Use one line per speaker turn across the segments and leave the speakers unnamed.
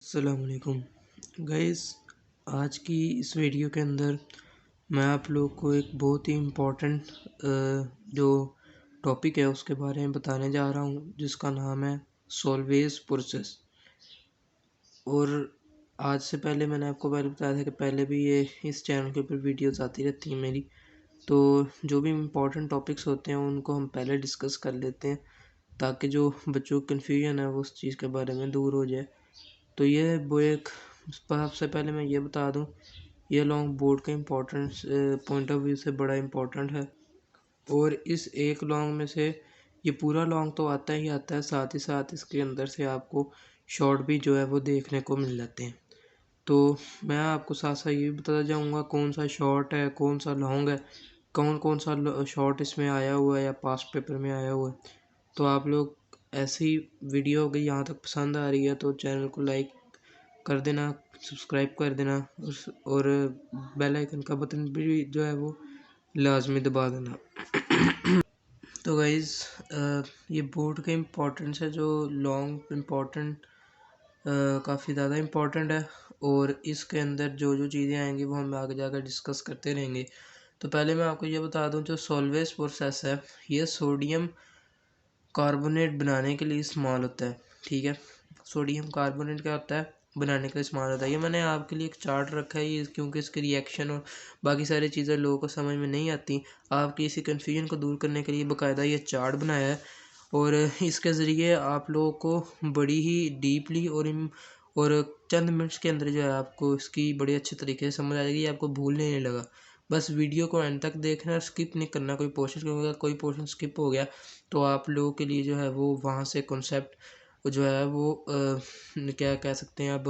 अस्सलामुअलैकुम गाइस। आज की इस वीडियो के अंदर मैं आप लोग को एक बहुत ही इम्पोर्टेंट जो टॉपिक है उसके बारे में बताने जा रहा हूँ, जिसका नाम है सॉल्वेज प्रोसेस। और आज से पहले मैंने आपको पहले बताया था कि पहले भी ये इस चैनल के ऊपर वीडियोस आती रहती हैं मेरी, तो जो भी इम्पोर्टेंट टॉपिक्स होते हैं उनको हम पहले डिस्कस कर लेते हैं ताकि जो बच्चों को कन्फ्यूजन है वो उस चीज़ के बारे में दूर हो जाए। तो ये वो एक सबसे पहले मैं ये बता दूं, ये लॉन्ग बोर्ड का इम्पोर्टेंस पॉइंट ऑफ व्यू से बड़ा इम्पोर्टेंट है। और इस एक लॉन्ग में से ये पूरा लॉन्ग तो आता ही आता है, साथ ही साथ इसके अंदर से आपको शॉर्ट भी जो है वो देखने को मिल जाते हैं। तो मैं आपको साथ साथ ये भी बताता जाऊँगा कौन सा शॉर्ट है कौन सा लॉन्ग है, कौन कौन सा शॉर्ट इसमें आया हुआ है या पास्ट पेपर में आया हुआ है। तो आप लोग ऐसी वीडियो अगर यहाँ तक पसंद आ रही है तो चैनल को लाइक कर देना, सब्सक्राइब कर देना और बेल आइकन का बटन भी जो है वो लाजमी दबा देना। तो गाइज़ ये बोर्ड का इम्पोर्टेंस है, जो लॉन्ग इम्पोर्टेंट काफ़ी ज़्यादा इम्पोर्टेंट है। और इसके अंदर जो जो चीज़ें आएंगी वो हम आगे जाकर डिस्कस करते रहेंगे। तो पहले मैं आपको ये बता दूं, जो सॉल्वेज प्रोसेस है ये सोडियम कार्बोनेट बनाने के लिए इस्तेमाल होता है। ठीक है, सोडियम कार्बोनेट क्या होता है, बनाने के लिए इस्तेमाल होता है। ये मैंने आपके लिए एक चार्ट रखा है, ये क्योंकि इसके रिएक्शन और बाकी सारी चीज़ें लोगों को समझ में नहीं आती, आपकी इसी कन्फ्यूजन को दूर करने के लिए बाकायदा ये चार्ट बनाया है। और इसके ज़रिए आप लोगों को बड़ी ही डीपली और चंद मिनट्स के अंदर जो है आपको इसकी बड़े अच्छे तरीके से समझ आ जाएगी, आपको भूलने नहीं लगा। बस वीडियो को एंड तक देखना और स्किप नहीं करना कोई पोर्शन, क्योंकि अगर कोई पोर्शन स्किप हो गया तो आप लोगों के लिए जो है वो वहाँ से कॉन्सेप्ट जो है वो क्या कह सकते हैं। अब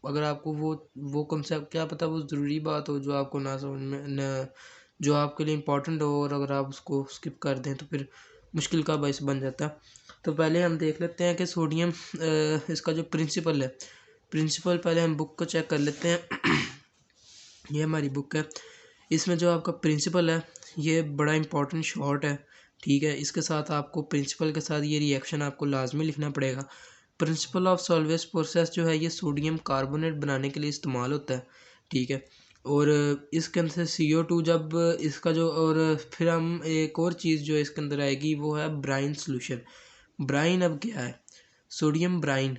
अगर आपको वो कॉन्सेप्ट क्या पता वो ज़रूरी बात हो जो आपको ना समझ में न, जो आपके लिए इम्पोर्टेंट हो, और अगर आप उसको स्किप कर दें तो फिर मुश्किल का बायस बन जाता है। तो पहले हम देख लेते हैं कि सोडियम इसका जो प्रिंसिपल है, प्रिंसिपल पहले हम बुक को चेक कर लेते हैं। ये हमारी बुक है, इसमें जो आपका प्रिंसिपल है ये बड़ा इंपॉर्टेंट शॉर्ट है। ठीक है, इसके साथ आपको प्रिंसिपल के साथ ये रिएक्शन आपको लाजमी लिखना पड़ेगा। प्रिंसिपल ऑफ सॉल्वेज प्रोसेस जो है ये सोडियम कार्बोनेट बनाने के लिए इस्तेमाल होता है। ठीक है, और इसके अंदर से CO2 जब इसका जो, और फिर हम एक और चीज़ जो इसके अंदर आएगी वो है ब्राइन सोल्यूशन। ब्राइन अब क्या है, sodium brine,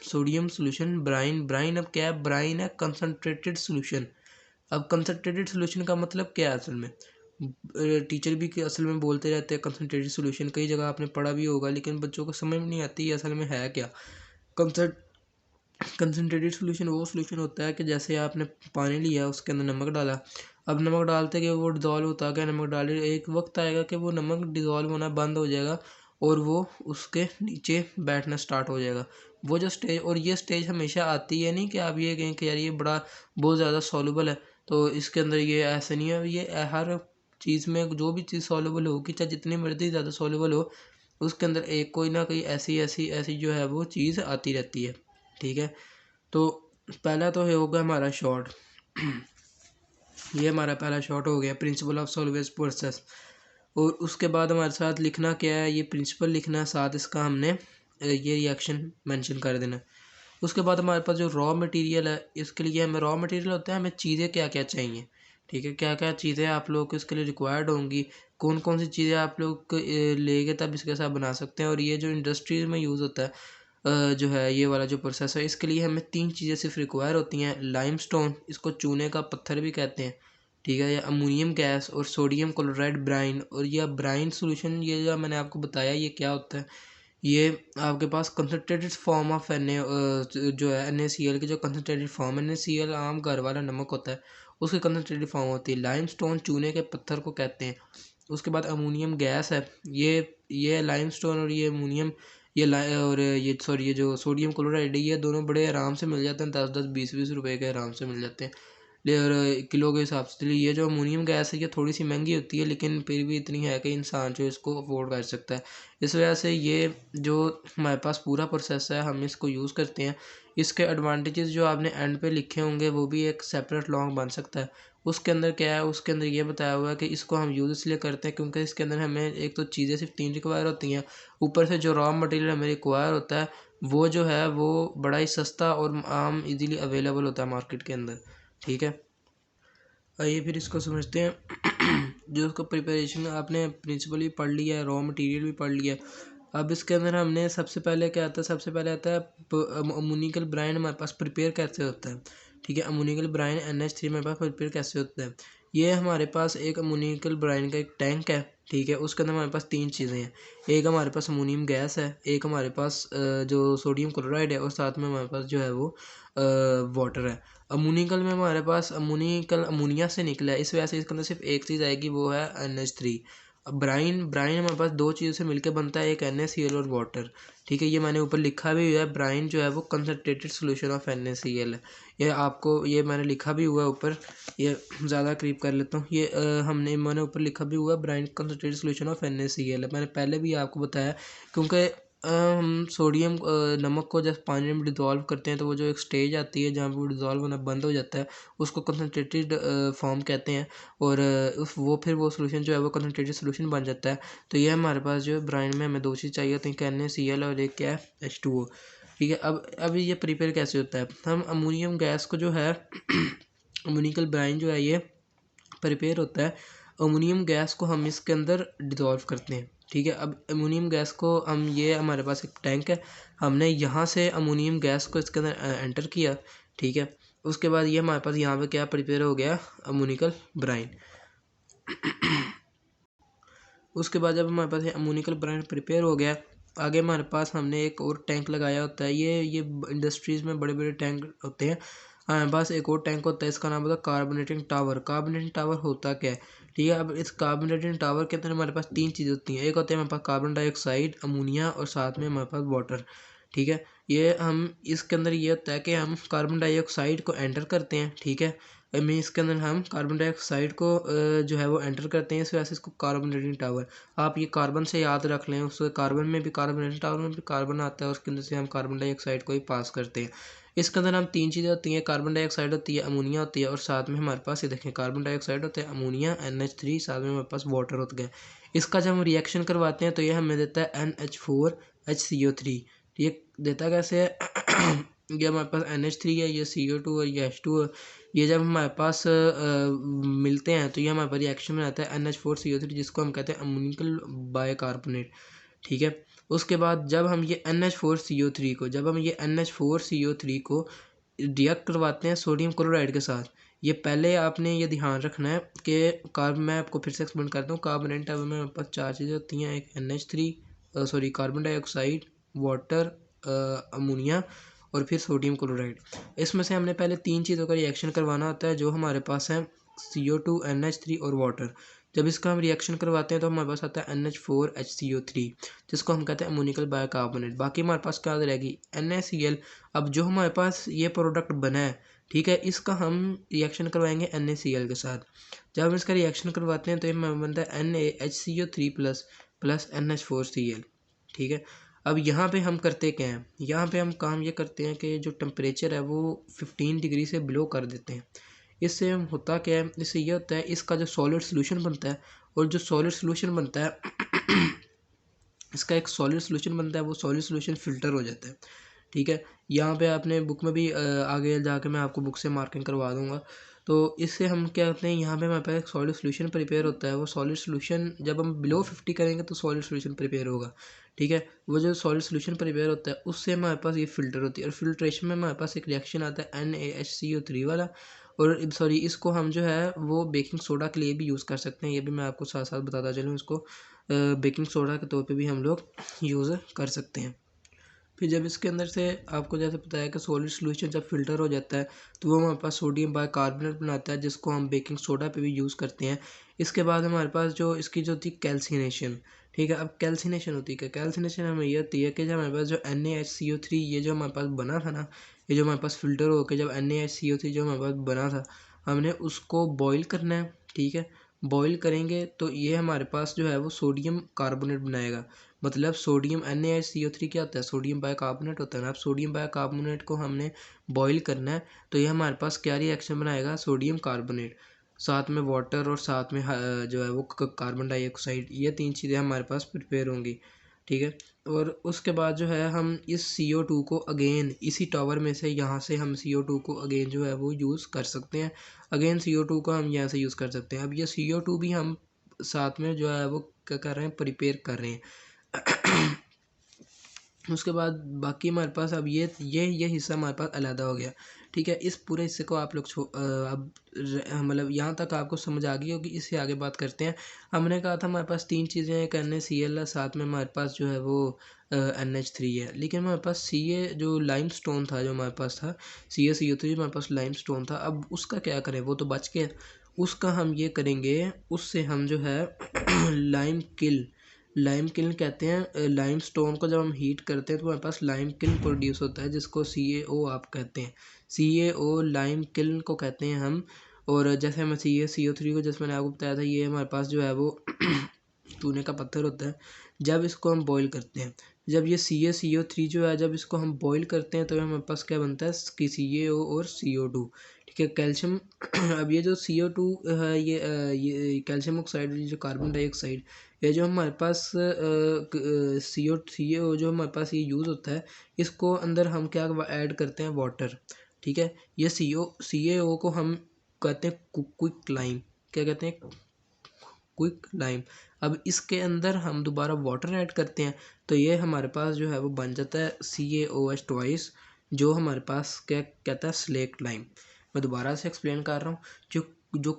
sodium solution brine. Brine अब क्या है, ब्राइन है कंसनट्रेटेड सोल्यूशन। अब कंसनट्रेटेड सोल्यूशन का मतलब क्या है असल में, टीचर भी असल में बोलते रहते हैं कंसनट्रेटेड सोल्यूशन, कई जगह आपने पढ़ा भी होगा, लेकिन बच्चों को समझ में नहीं आती असल में है क्या। कंसनट्रेटेड सोल्यूशन वो सोल्यूशन होता है कि जैसे आपने पानी लिया उसके अंदर नमक डाला, अब नमक डालते कि वो डिज़ोल्व होता गया, नमक डाले, एक वक्त आएगा कि वो नमक डिज़ोल्व होना बंद हो जाएगा और वो उसके नीचे बैठना स्टार्ट हो जाएगा। वो जो स्टेज, और ये स्टेज हमेशा आती है, नहीं कि आप ये कहें कि यार ये बड़ा बहुत ज़्यादा सॉल्युबल है, तो इसके अंदर ये ऐसे नहीं है। ये हर चीज़ में जो भी चीज़ सॉल्युबल होगी, चाहे जितनी मर्जी ज़्यादा सॉल्युबल हो, उसके अंदर एक कोई ना कोई ऐसी ऐसी ऐसी जो है वो चीज़ आती रहती है। ठीक है, तो पहला तो होगा हमारा शॉर्ट। ये हमारा पहला शॉर्ट हो गया, प्रिंसिपल ऑफ सॉल्वेज प्रोसेस। और उसके बाद हमारे साथ लिखना क्या है, ये प्रिंसिपल लिखना है, साथ इसका हमने ये रिएक्शन मेंशन कर देना। उसके बाद हमारे पास जो रॉ मटेरियल है, इसके लिए हमें रॉ मटेरियल होता है, हमें चीज़ें क्या क्या चाहिए। ठीक है, क्या क्या चीज़ें आप लोग को इसके लिए रिक्वायर्ड होंगी, कौन कौन सी चीज़ें आप लोग लेके तब इसके साथ बना सकते हैं। और ये जो इंडस्ट्रीज में यूज़ होता है जो है ये वाला जो प्रोसेस है, इसके लिए हमें 3 चीज़ें सिर्फ रिक्वायर होती हैं। लाइमस्टोन, इसको चूने का पत्थर भी कहते हैं, ठीक है, या अमोनियम गैस, और सोडियम क्लोराइड ब्राइन। और यह ब्राइन सोल्यूशन ये जो मैंने आपको बताया ये क्या होता है, ये आपके पास कंसनट्रेटेड फॉर्म ऑफ जो है NaCl की जो कंसनट्रेटेड फॉर्म, NaCl आम घर वाला नमक होता है, उसकी कंसनट्रेटेड फॉर्म होती है। लाइमस्टोन चूने के पत्थर को कहते हैं। उसके बाद अमोनियम गैस है, ये लाइमस्टोन और ये अमोनियम, और ये सॉरी ये जो सोडियम क्लोराइड है, ये दोनों बड़े आराम से मिल जाते हैं, 10-10 20-20 रुपए के आराम से मिल जाते हैं और किलो के हिसाब से। ये जो अमोनियम गैस है ये थोड़ी सी महंगी होती है, लेकिन फिर भी इतनी है कि इंसान जो इसको अफोर्ड कर सकता है। इस वजह से ये जो हमारे पास पूरा प्रोसेस है हम इसको यूज़ करते हैं। इसके एडवांटेजेस जो आपने एंड पे लिखे होंगे वो भी एक सेपरेट लॉन्ग बन सकता है। उसके अंदर क्या है, उसके अंदर ये बताया हुआ है कि इसको हम यूज़ इसलिए करते हैं क्योंकि इसके अंदर हमें एक तो चीज़ें सिर्फ 3 रिक्वायर होती हैं, ऊपर से जो रॉ मटेरियल हमें रिक्वायर होता है वो जो है वो बड़ा ही सस्ता और आम इजीली अवेलेबल होता है मार्केट के अंदर। ठीक है, आइए फिर इसको समझते हैं। जो उसको प्रिपरेशन आपने प्रिंसिपल भी पढ़ लिया है, रॉ मटेरियल भी पढ़ लिया है। अब इसके अंदर हमने सबसे पहले क्या आता है, सबसे पहले आता है अमोनिकल ब्राइन हमारे पास प्रिपेयर कैसे होता है। ठीक है, अमोनिकल ब्राइन NH3 हमारे पास प्रिपेयर कैसे होता है। ये हमारे पास एक अमोनिकल ब्राइन का एक टैंक है। ठीक है, उसके अंदर हमारे पास तीन चीज़ें हैं। एक हमारे पास अमोनियम गैस है, एक हमारे पास जो सोडियम क्लोराइड है, और साथ में हमारे पास जो है वो वाटर है। अमोनिकल में हमारे पास अमोनिकल अमोनिया से निकला है, इस वजह से इसके अंदर सिर्फ एक चीज़ आएगी, वो है NH3। अब ब्राइन ब्राइन हमारे पास दो चीज़ों से मिलकर बनता है, एक NaCl और वाटर। ठीक है, ये मैंने ऊपर लिखा भी हुआ है, ब्राइन जो है वो कंसनट्रेटेड सोल्यूशन ऑफ NaCl है। ये आपको ये मैंने लिखा भी हुआ है ऊपर, ये ज़्यादा करीब कर लेता हूँ। ये मैंने ऊपर लिखा भी हुआ है, brine concentrated solution of NaCl है। मैंने पहले भी आपको बताया, क्योंकि हम सोडियम नमक को जब पानी में डिज़ोल्व करते हैं तो वो जो एक स्टेज आती है जहाँ पे वो डिज़ोल्व होना बंद हो जाता है, उसको कंसनट्रेटेड फॉर्म कहते हैं। और उस वो फिर वो सोल्यूशन जो है वो कंसनट्रेटेड सोल्यूशन बन जाता है। तो ये हमारे पास जो है ब्राइन में हमें दो चीज़ चाहिए होती हैं, NaCl और एक क्या है H2O। ठीक है, अब ये प्रिपेयर कैसे होता है। हम अमोनियम गैस को जो है अमोनिकल ब्राइन जो है ये प्रिपेयर होता है। अमोनियम गैस को हम इसके अंदर डिज़ोल्व करते हैं। ठीक है, अब अमोनियम गैस को हम ये हमारे पास एक टैंक है, हमने यहाँ से अमोनियम गैस को इसके अंदर एंटर किया। ठीक है, उसके बाद ये हमारे पास यहाँ पे क्या प्रिपेयर हो गया, अमोनिकल ब्राइन। उसके बाद जब हमारे पास ये अमोनिकल ब्राइन प्रिपेयर हो गया, आगे हमारे पास हमने एक और टैंक लगाया होता है। ये इंडस्ट्रीज़ में बड़े बड़े टैंक होते हैं। हमारे पास एक और टैंक होता है, इसका नाम होता है कार्बोनेटिंग टावर। कार्बोनेटिंग टावर होता क्या है। ठीक है, अब इस कार्बोनेटिंग टावर के अंदर हमारे पास तीन चीज़ें होती हैं। एक होता है हमारे पास कार्बन डाइऑक्साइड, अमोनिया, और साथ में हमारे पास वाटर। ठीक है, ये हम इसके अंदर ये होता है कि हम कार्बन डाइऑक्साइड को एंटर करते हैं। ठीक है, में इसके अंदर हम कार्बन डाइऑक्साइड को जो है वो एंटर करते हैं, इस वजह से इसको कार्बोनेटिंग टावर। आप ये कार्बन से याद रख लें, उस कार्बन में भी कार्बोनेटिंग टावर में भी कार्बन आता है, उसके अंदर से हम कार्बन डाइऑक्साइड को ही पास करते हैं। इसके अंदर हम तीन चीज़ें होती हैं, कार्बन डाइऑक्साइड होती है, अमोनिया होती है, और साथ में हमारे पास ये देखें कार्बन डाइऑक्साइड होता है, अमोनिया, NH3, साथ में हमारे पास वाटर होता है। इसका जब हम रिएक्शन करवाते हैं तो ये हमें देता है NH4HCO3। ये देता कैसे है ये हमारे पास NH3 है, ये CO2 है, ये H2 है। ये जब हमारे पास मिलते हैं तो ये हमारे पास रिएक्शन में आता है NH4CO3, जिसको हम कहते हैं अमोनिकल बाइकार्बोनेट। ठीक है, उसके बाद जब हम ये NH4CO3 को रिएक्ट करवाते हैं सोडियम क्लोराइड के साथ। ये पहले आपने ये ध्यान रखना है कि मैं आपको फिर से एक्सप्लेन करता हूँ। कार्बोनेट टावर में हमारे पास चार चीज़ें होती हैं, एक NH3 carbon dioxide, water, ammonia, और फिर सोडियम क्लोराइड। इसमें से हमने पहले तीन चीज़ों का रिएक्शन करवाना होता है, जो हमारे पास है CO2, NH3 और वाटर। जब इसका हम रिएक्शन करवाते हैं तो हमारे पास आता है NH4HCO3, जिसको हम कहते हैं अमोनिकल बाइकार्बोनेट। बाकी हमारे पास क्या रहेगी, NaCl। अब जो हमारे पास ये प्रोडक्ट बना है, ठीक है, इसका हम रिएक्शन करवाएंगे NaCl के साथ। जब हम इसका रिएक्शन करवाते हैं तो ये बनता है NaHCO3 प्लस NH4Cl। ठीक है, अब यहाँ पे हम करते क्या हैं, यहाँ पे हम काम ये करते हैं कि जो टेम्परेचर है वो 15 डिग्री से बिलो कर देते हैं। इससे होता क्या है, इससे ये होता है इसका जो सॉलिड सोल्यूशन बनता है, और जो सॉलिड सोल्यूशन बनता है इसका एक सॉलिड सोल्यूशन बनता है, वो सॉलिड सोल्यूशन फ़िल्टर हो जाता है। ठीक है, यहाँ पे आपने बुक में भी आगे जाके मैं आपको बुक से मार्किंग करवा दूँगा। तो इससे हम क्या करते हैं, यहाँ पे हमारे पास एक सॉलिड सोल्यूशन प्रिपेयर होता है। वो सॉलिड सोल्यूशन जब हम बिलो 50 करेंगे तो सॉलिड सोल्यूशन प्रिपेयर होगा। ठीक है, वो जो सॉलिड सोल्यूशन प्रिपेयर होता है उससे हमारे पास ये फ़िल्टर होती है, और फिल्ट्रेशन में हमारे पास एक रिएक्शन आता है NaHCO3 वाला। और सॉरी, इसको हम जो है वो बेकिंग सोडा के लिए भी यूज़ कर सकते हैं। ये भी मैं आपको साथ साथ बताता चलूँ, इसको बेकिंग सोडा के तौर पे भी हम लोग यूज़ कर सकते हैं। फिर जब इसके अंदर से आपको जैसे पता है कि सॉलिड सोल्यूशन जब फिल्टर हो जाता है तो वो हमारे पास सोडियम बाइकार्बोनेट बनाता है, जिसको हम बेकिंग सोडा पे भी यूज़ करते हैं। इसके बाद हमारे पास जो इसकी जो थी कैल्सिनेशन। ठीक है, अब कैल्सिनेशन होती है, कैल्सिनेशन हमें ये होती है कि जब हमारे पास जो NaHCO3 ये जो हमारे पास बना था ना, ये जो हमारे पास फ़िल्टर होकर जब NaHCO3 जो हमारे पास बना था, हमने उसको बॉयल करना है। ठीक है, बॉयल करेंगे तो ये हमारे पास जो है वो सोडियम कार्बोनेट बनाएगा। मतलब सोडियम NaCO3 क्या होता है, सोडियम बाइकार्बोनेट होता है ना। अब सोडियम बाइकार्बोनेट को हमने बॉईल करना है तो ये हमारे पास क्या रिएक्शन बनाएगा, सोडियम कार्बोनेट, साथ में वाटर, और साथ में जो है वो कार्बन डाइऑक्साइड। ये तीन चीज़ें हमारे पास प्रिपेयर होंगी। ठीक है। और उसके बाद जो है हम इस CO2 को अगेन इसी टावर में से यहाँ से हम CO2 को अगेन जो है वो यूज़ कर सकते हैं। अगेन CO2 को हम यहाँ से यूज़ कर सकते हैं। अब ये CO2 भी हम साथ में जो है वो क्या कर रहे हैं, प्रिपेयर कर रहे हैं। उसके बाद बाकी हमारे पास अब ये हिस्सा हमारे पास अलहदा हो गया। ठीक है, इस पूरे हिस्से को आप लोग अब मतलब यहाँ तक आपको समझ आ गई होगी। इससे आगे बात करते हैं। हमने कहा था हमारे पास 3 चीज़ें करने CL है, साथ में हमारे पास जो है वो NH3 है। लेकिन हमारे पास Ca जो लाइमस्टोन था जो हमारे पास था, CaCO3 हमारे पास लाइमस्टोन था। अब उसका क्या करें, वो तो बच गया। उसका हम ये करेंगे, उससे हम जो है लाइम किल्न कहते हैं। लाइम स्टोन को जब हम हीट करते हैं तो हमारे पास लाइम किल्न प्रोड्यूस होता है, जिसको CaO आप कहते हैं। CaO लाइम किल्न को कहते हैं हम। और जैसे हम CaCO3 को जैसे मैंने आपको बताया था, ये हमारे पास जो है वो चूने का पत्थर होता है। जब इसको हम बॉईल करते हैं, जब ये CaCO3 जो है जब इसको हम बॉईल करते हैं तो हमारे पास क्या बनता है कि CaO और CO2। ठीक है, कैल्शियम। अब ये जो CO2 है, ये कैल्शियम ऑक्साइड, जो कार्बन डाइऑक्साइड, ये जो हमारे पास CaO जो हमारे पास ये यूज़ होता है, इसको अंदर हम क्या ऐड करते हैं, वाटर। ठीक है, ये CaO को हम कहते हैं क्विक लाइम। क्या कहते हैं, क्विक लाइम। अब इसके अंदर हम दोबारा वाटर ऐड करते हैं तो ये हमारे पास जो है वो बन जाता है CaOH ट्वाइस, जो हमारे पास क्या कहता है, स्लेक्ट लाइम। मैं दोबारा से एक्सप्लेन कर रहा हूँ। जो जो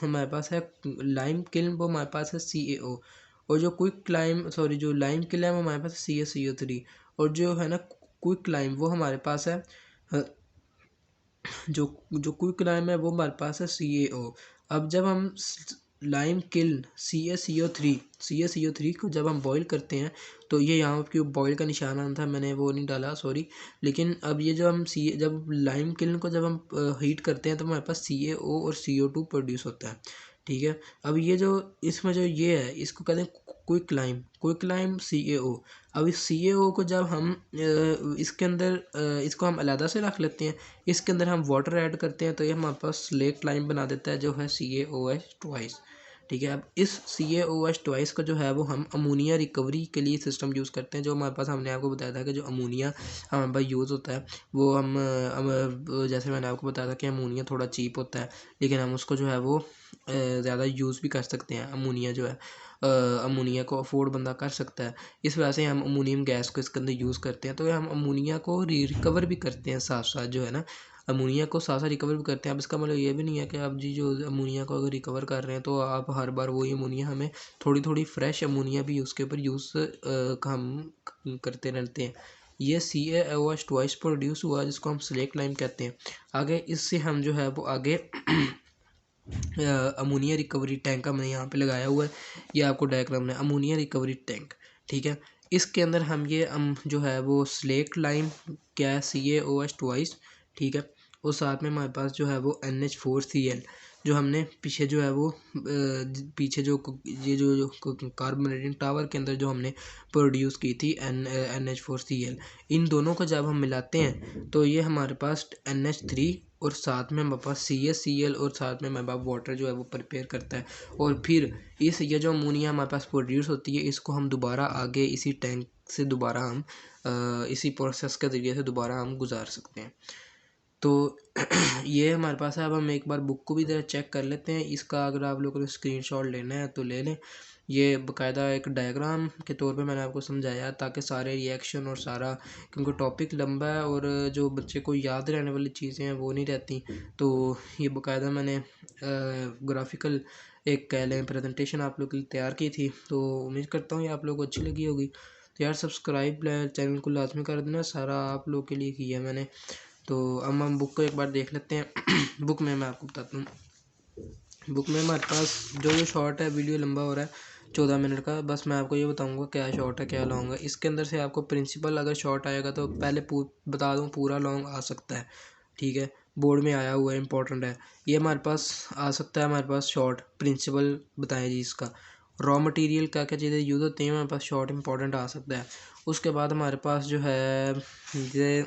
हमारे पास है लाइम किल्न, वो हमारे पास है CaO। और जो क्विक लाइम जो लाइम किल्न है वो हमारे पास है CaCO3। और जो है ना क्विक लाइम, वो हमारे पास है जो जो क्विक लाइम है वो हमारे पास है CaO। अब जब हम लाइम किल्न CaCO3 को जब हम बॉईल करते हैं तो ये यहाँ पे बॉईल का निशान आना था, मैंने वो नहीं डाला, सॉरी। लेकिन अब ये जो हम जब लाइम किल्न को जब हम हीट करते हैं तो हमारे पास CaO और CO2 प्रोड्यूस होता है। ठीक है, अब ये जो इसमें जो ये है, इसको कहते हैं क्विक लाइम CaO। अब इस CaO को जब हम इसके अंदर इसको हम अलहदा से रख लेते हैं, इसके अंदर हम वाटर ऐड करते हैं तो ये हमारे पास स्लेक्ट लाइम बना देता है, जो है CaOH ट्वाइस। ठीक है, अब इस CaOH ट्वाइस को जो है वो हम अमोनिया रिकवरी के लिए सिस्टम यूज़ करते हैं। जो हमारे पास, हमने आपको बताया था कि जो अमोनिया हमारे पास यूज़ होता है वो हम जैसे मैंने आपको बताया था कि अमोनिया थोड़ा चीप होता है, लेकिन हम उसको जो है वो ज़्यादा यूज़ भी कर सकते हैं। अमोनिया जो है अमोनिया को अफोर्ड बंदा कर सकता है, इस वजह से हम अमोनियम गैस को इसके अंदर यूज़ करते हैं। तो हम अमोनिया को रिकवर भी करते हैं साथ साथ, जो है ना, अमोनिया को साथ साथ रिकवर भी करते हैं। अब इसका मतलब ये भी नहीं है कि आप जी जो अमोनिया को अगर रिकवर कर रहे हैं तो आप हर बार वही अमोनिया, हमें थोड़ी थोड़ी फ्रेश अमोनिया भी उसके ऊपर यूज़ हम करते रहते हैं। ये CaOH ट्वाइस प्रोड्यूस हुआ, जिसको हम स्लेक्ट लाइम कहते हैं। आगे इससे हम जो है वो आगे अमोनिया रिकवरी टैंक हमने यहाँ पे लगाया हुआ है, ये आपको डायग्राम में, अमोनिया रिकवरी टैंक। ठीक है, इसके अंदर हम ये जो है वो स्लेक्ट लाइम क्या है, CaOH ट्वाइस। ठीक है, और साथ में हमारे पास जो है वो NH4Cl, जो हमने पीछे जो है वो पीछे जो ये जो कार्बोनेटिंग टावर के अंदर जो हमने प्रोड्यूस की थी NH4Cl, इन दोनों को जब हम मिलाते हैं तो ये हमारे पास NH3 और साथ में हमारे पास CaCl और साथ में हमारे पास वाटर जो है वो प्रिपेयर करता है। और फिर ये जो अमोनिया हमारे पास प्रोड्यूस होती है, इसको हम दोबारा आगे इसी टैंक से दोबारा हम इसी प्रोसेस के ज़रिए से दोबारा हम गुजार सकते हैं। तो ये हमारे पास है। अब हम एक बार बुक को भी ज़रा चेक कर लेते हैं इसका। अगर आप लोगों को स्क्रीनशॉट लेना है तो ले लें। ये बाकायदा एक डायग्राम के तौर पे मैंने आपको समझाया, ताकि सारे रिएक्शन और सारा, क्योंकि टॉपिक लंबा है और जो बच्चे को याद रहने वाली चीज़ें हैं वो नहीं रहती, तो ये बाकायदा मैंने ग्राफिकल एक कह लें प्रेजेंटेशन आप लोग के लिए तैयार की थी। तो उम्मीद करता हूँ ये आप लोग को अच्छी लगी होगी। तो यार सब्सक्राइब चैनल को लाजमी कर देना, सारा आप लोग के लिए किया मैंने। तो अब हम बुक को एक बार देख लेते हैं। बुक में मैं आपको बताता हूँ, बुक में हमारे पास जो शॉर्ट है, वीडियो लंबा हो रहा है 14 मिनट का, बस मैं आपको ये बताऊंगा क्या शॉर्ट है क्या लॉन्ग है। इसके अंदर से आपको प्रिंसिपल अगर शॉर्ट आएगा तो पहले बता दूं, पूरा लॉन्ग आ सकता है। ठीक है, बोर्ड में आया हुआ है, इंपॉर्टेंट है। ये हमारे पास आ सकता है, हमारे पास शॉर्ट प्रिंसिपल बताएं जी इसका, रॉ मटेरियल क्या क्या चीज़ें यूज़ होती हैं, हमारे पास शॉर्ट इंपॉर्टेंट आ सकता है। उसके बाद हमारे पास जो है ये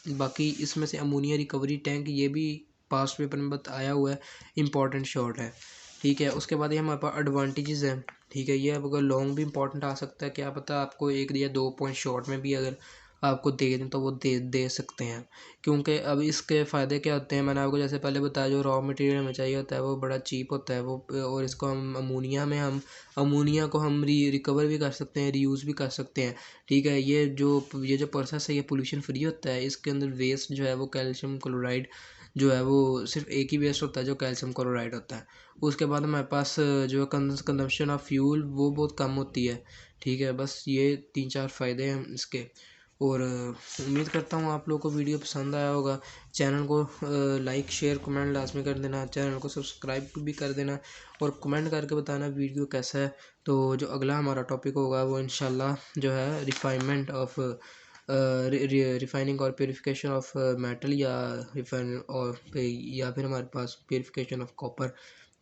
बाकी इसमें से अमोनिया रिकवरी टैंक, ये भी पास्ट पेपर में आया हुआ है, इम्पॉर्टेंट शॉर्ट है। ठीक है। उसके बाद ये हमारे पास एडवांटेजेस हैं, ठीक है। ये अब अगर लॉन्ग भी इंपॉर्टेंट आ सकता है, क्या पता आपको 1 या 2 पॉइंट शॉर्ट में भी अगर आपको दे दें तो वो दे सकते हैं। क्योंकि अब इसके फ़ायदे क्या होते हैं, मैंने आपको जैसे पहले बताया, जो रॉ मटेरियल हमें चाहिए होता है वो बड़ा चीप होता है वो, और इसको हम अमोनिया को हम रिकवर भी कर सकते हैं, रीयूज़ भी कर सकते हैं, ठीक है। ये जो प्रोसेस है ये पोल्यूशन फ्री होता है। इसके अंदर वेस्ट जो है वो कैल्शियम क्लोराइड जो है वो सिर्फ एक ही वेस्ट होता है जो कैल्शियम क्लोराइड होता है। उसके बाद हमारे पास जो कंजम्पशन ऑफ फ्यूल वो बहुत कम होती है, ठीक है। बस ये 3-4 फ़ायदे हैं इसके। और उम्मीद करता हूँ आप लोगों को वीडियो पसंद आया होगा। चैनल को लाइक शेयर कमेंट लाजमी कर देना, चैनल को सब्सक्राइब भी कर देना, और कमेंट करके बताना वीडियो कैसा है। तो जो अगला हमारा टॉपिक होगा वो इंशाल्लाह जो है रिफाइनमेंट ऑफ रिफाइनिंग और प्योरीफिकेशन ऑफ मेटल, या फिर हमारे पास प्योरीफिकेशन ऑफ कॉपर।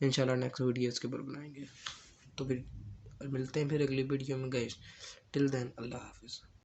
इंशाल्लाह नेक्स्ट वीडियो इसके ऊपर बनाएंगे। तो फिर मिलते हैं फिर अगली वीडियो में गाइस। टिल देन अल्लाह हाफिज़।